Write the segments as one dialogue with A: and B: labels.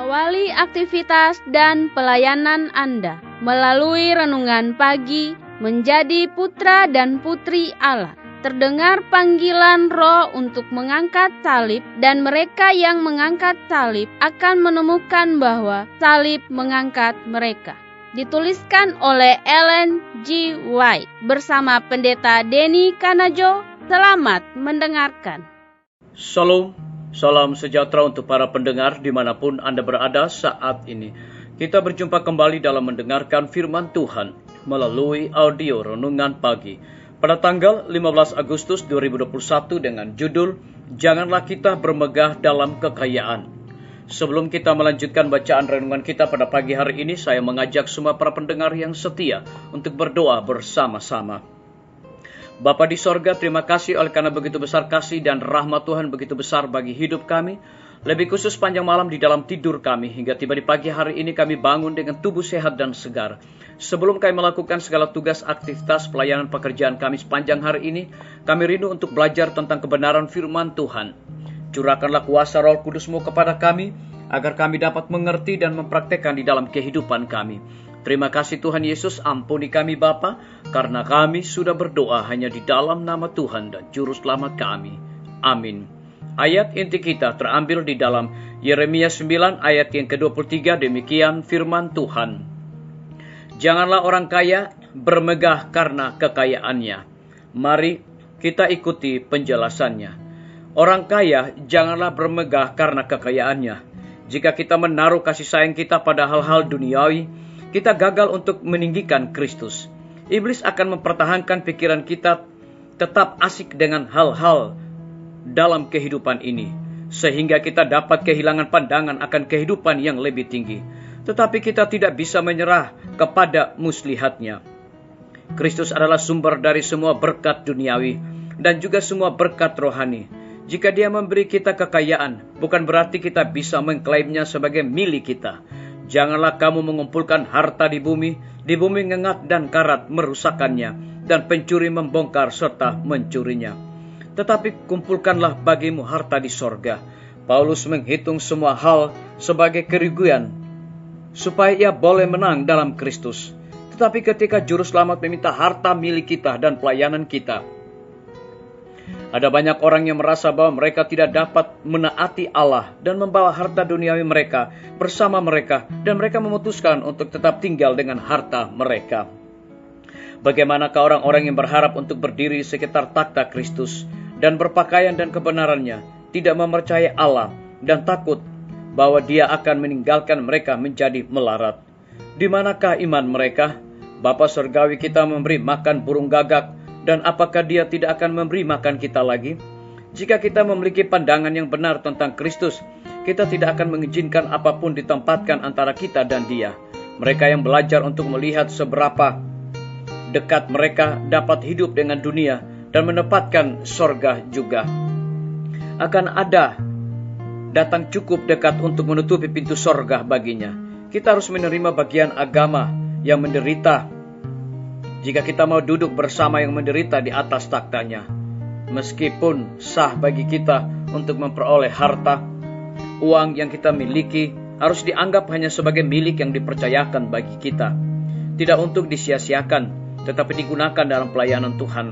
A: Awali aktivitas dan pelayanan Anda melalui renungan pagi menjadi putra dan putri Allah. Terdengar panggilan Roh untuk mengangkat salib, dan mereka yang mengangkat salib akan menemukan bahwa salib mengangkat mereka. Dituliskan oleh Ellen G. White bersama Pendeta Denny Kanajo. Selamat mendengarkan.
B: Shalom, salam sejahtera untuk para pendengar dimanapun Anda berada saat ini. Kita berjumpa kembali dalam mendengarkan firman Tuhan melalui audio renungan pagi pada tanggal 15 Agustus 2021 dengan judul Janganlah Kita Bermegah Dalam Kekayaan. Sebelum kita melanjutkan bacaan renungan kita pada pagi hari ini, saya mengajak semua para pendengar yang setia untuk berdoa bersama-sama. Bapa di sorga, terima kasih oleh karena begitu besar kasih dan rahmat Tuhan begitu besar bagi hidup kami. Lebih khusus panjang malam di dalam tidur kami, hingga tiba di pagi hari ini kami bangun dengan tubuh sehat dan segar. Sebelum kami melakukan segala tugas, aktivitas, pelayanan, pekerjaan kami sepanjang hari ini, kami rindu untuk belajar tentang kebenaran firman Tuhan. Curahkanlah kuasa Roh Kudus-Mu kepada kami, agar kami dapat mengerti dan mempraktekkan di dalam kehidupan kami. Terima kasih Tuhan Yesus, ampuni kami Bapa, karena kami sudah berdoa hanya di dalam nama Tuhan dan Juru Selamat kami. Amin. Ayat inti kita terambil di dalam Yeremia 9 ayat yang ke-23, demikian firman Tuhan. Janganlah orang kaya bermegah karena kekayaannya. Mari kita ikuti penjelasannya. Orang kaya janganlah bermegah karena kekayaannya. Jika kita menaruh kasih sayang kita pada hal-hal duniawi, kita gagal untuk meninggikan Kristus. Iblis akan mempertahankan pikiran kita tetap asik dengan hal-hal dalam kehidupan ini, sehingga kita dapat kehilangan pandangan akan kehidupan yang lebih tinggi. Tetapi kita tidak bisa menyerah kepada muslihatnya. Kristus adalah sumber dari semua berkat duniawi dan juga semua berkat rohani. Jika Dia memberi kita kekayaan, bukan berarti kita bisa mengklaimnya sebagai milik kita. Janganlah kamu mengumpulkan harta di bumi ngengat dan karat merusakkannya, dan pencuri membongkar serta mencurinya. Tetapi kumpulkanlah bagimu harta di sorga. Paulus menghitung semua hal sebagai kerugian, supaya ia boleh menang dalam Kristus. Tetapi ketika Juru Selamat meminta harta milik kita dan pelayanan kita, ada banyak orang yang merasa bahwa mereka tidak dapat menaati Allah dan membawa harta duniawi mereka bersama mereka, dan mereka memutuskan untuk tetap tinggal dengan harta mereka. Bagaimanakah orang-orang yang berharap untuk berdiri di sekitar takhta Kristus dan berpakaian dan kebenarannya, tidak mempercayai Allah dan takut bahwa Dia akan meninggalkan mereka menjadi melarat? Di manakah iman mereka? Bapa Surgawi kita memberi makan burung gagak, dan apakah Dia tidak akan memberi makan kita lagi? Jika kita memiliki pandangan yang benar tentang Kristus, kita tidak akan mengizinkan apapun ditempatkan antara kita dan Dia. Mereka yang belajar untuk melihat seberapa dekat mereka dapat hidup dengan dunia dan menempatkan sorga juga, akan ada datang cukup dekat untuk menutupi pintu sorga baginya. Kita harus menerima bagian agama yang menderita jika kita mau duduk bersama yang menderita di atas takhtanya. Meskipun sah bagi kita untuk memperoleh harta, uang yang kita miliki harus dianggap hanya sebagai milik yang dipercayakan bagi kita, tidak untuk disia-siakan, tetapi digunakan dalam pelayanan Tuhan.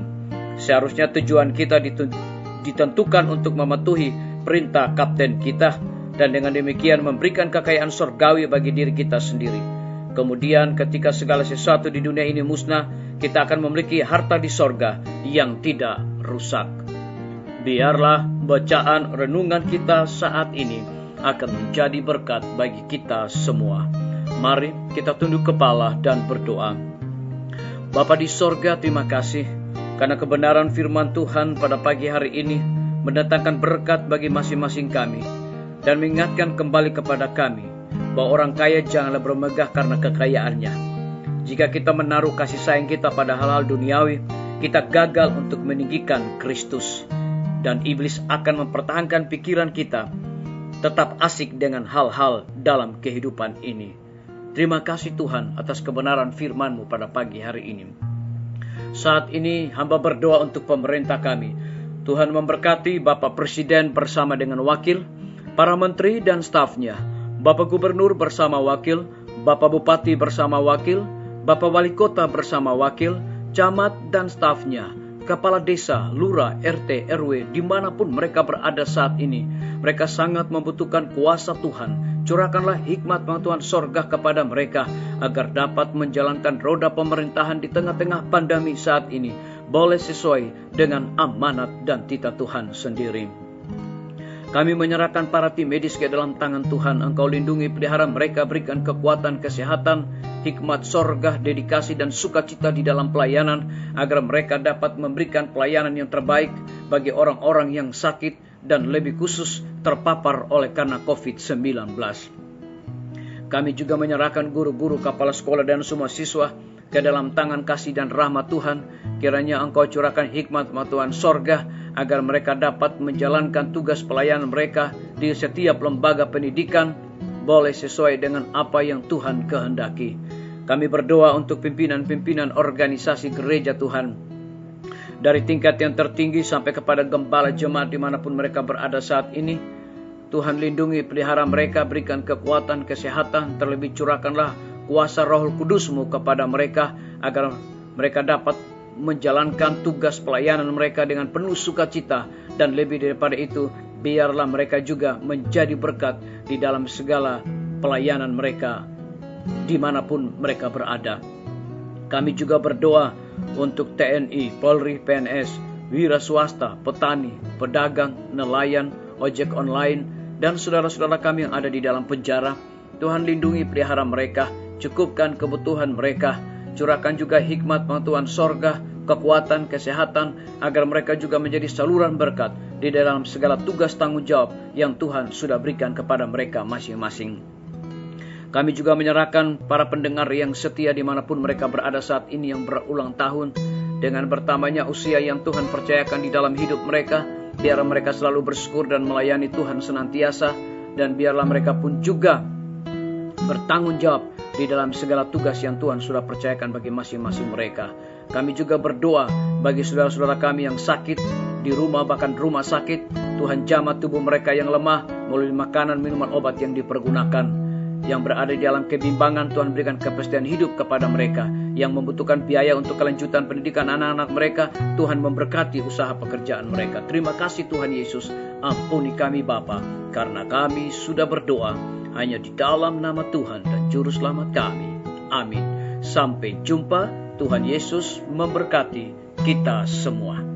B: Seharusnya tujuan kita ditentukan untuk mematuhi perintah kapten kita, dan dengan demikian memberikan kekayaan surgawi bagi diri kita sendiri. Kemudian ketika segala sesuatu di dunia ini musnah, kita akan memiliki harta di sorga yang tidak rusak. Biarlah bacaan renungan kita saat ini akan menjadi berkat bagi kita semua. Mari kita tunduk kepala dan berdoa. Bapa di sorga, terima kasih karena kebenaran firman Tuhan pada pagi hari ini mendatangkan berkat bagi masing-masing kami, dan mengingatkan kembali kepada kami bahwa orang kaya janganlah bermegah karena kekayaannya. Jika kita menaruh kasih sayang kita pada hal-hal duniawi, kita gagal untuk meninggikan Kristus, dan iblis akan mempertahankan pikiran kita tetap asik dengan hal-hal dalam kehidupan ini. Terima kasih Tuhan atas kebenaran firman-Mu pada pagi hari ini. Saat ini hamba berdoa untuk pemerintah kami. Tuhan memberkati Bapak Presiden bersama dengan wakil, para menteri dan stafnya, Bapak Gubernur bersama wakil, Bapak Bupati bersama wakil, Bapak Wali Kota bersama wakil, camat dan stafnya, kepala desa, lurah, RT, RW, dimanapun mereka berada saat ini. Mereka sangat membutuhkan kuasa Tuhan. Curahkanlah hikmat Tuhan sorga kepada mereka, agar dapat menjalankan roda pemerintahan di tengah-tengah pandemi saat ini, boleh sesuai dengan amanat dan titah Tuhan sendiri. Kami menyerahkan para tim medis ke dalam tangan Tuhan. Engkau lindungi, pelihara mereka, berikan kekuatan, kesehatan, hikmat sorga, dedikasi dan sukacita di dalam pelayanan, agar mereka dapat memberikan pelayanan yang terbaik bagi orang-orang yang sakit dan lebih khusus terpapar oleh karena COVID-19. Kami juga menyerahkan guru-guru, kepala sekolah dan semua siswa ke dalam tangan kasih dan rahmat Tuhan. Kiranya Engkau curahkan hikmat Tuhan sorga, agar mereka dapat menjalankan tugas pelayanan mereka di setiap lembaga pendidikan, boleh sesuai dengan apa yang Tuhan kehendaki. Kami berdoa untuk pimpinan-pimpinan organisasi gereja Tuhan, dari tingkat yang tertinggi sampai kepada gembala jemaat dimanapun mereka berada saat ini. Tuhan lindungi, pelihara mereka, berikan kekuatan, kesehatan, terlebih curahkanlah kuasa Roh Kudus-Mu kepada mereka, agar mereka dapat menjalankan tugas pelayanan mereka dengan penuh sukacita, dan lebih daripada itu, biarlah mereka juga menjadi berkat di dalam segala pelayanan mereka dimanapun mereka berada. Kami juga berdoa untuk TNI, Polri, PNS, wira swasta, petani, pedagang, nelayan, ojek online, dan saudara-saudara kami yang ada di dalam penjara. Tuhan lindungi, pelihara mereka, cukupkan kebutuhan mereka, curahkan juga hikmat Tuhan sorga, kekuatan, kesehatan, agar mereka juga menjadi saluran berkat di dalam segala tugas tanggung jawab yang Tuhan sudah berikan kepada mereka masing-masing. Kami juga menyerahkan para pendengar yang setia dimanapun mereka berada saat ini, yang berulang tahun, dengan bertambahnya usia yang Tuhan percayakan di dalam hidup mereka. Biar mereka selalu bersyukur dan melayani Tuhan senantiasa, dan biarlah mereka pun juga bertanggung jawab di dalam segala tugas yang Tuhan sudah percayakan bagi masing-masing mereka. Kami juga berdoa bagi saudara-saudara kami yang sakit di rumah, bahkan rumah sakit. Tuhan jamah tubuh mereka yang lemah melalui makanan, minuman, obat yang dipergunakan. Yang berada di dalam kebimbangan, Tuhan berikan kepastian hidup kepada mereka. Yang membutuhkan biaya untuk kelanjutan pendidikan anak-anak mereka, Tuhan memberkati usaha pekerjaan mereka. Terima kasih Tuhan Yesus. Ampuni kami Bapa, karena kami sudah berdoa hanya di dalam nama Tuhan dan Juru Selamat kami. Amin. Sampai jumpa. Tuhan Yesus memberkati kita semua.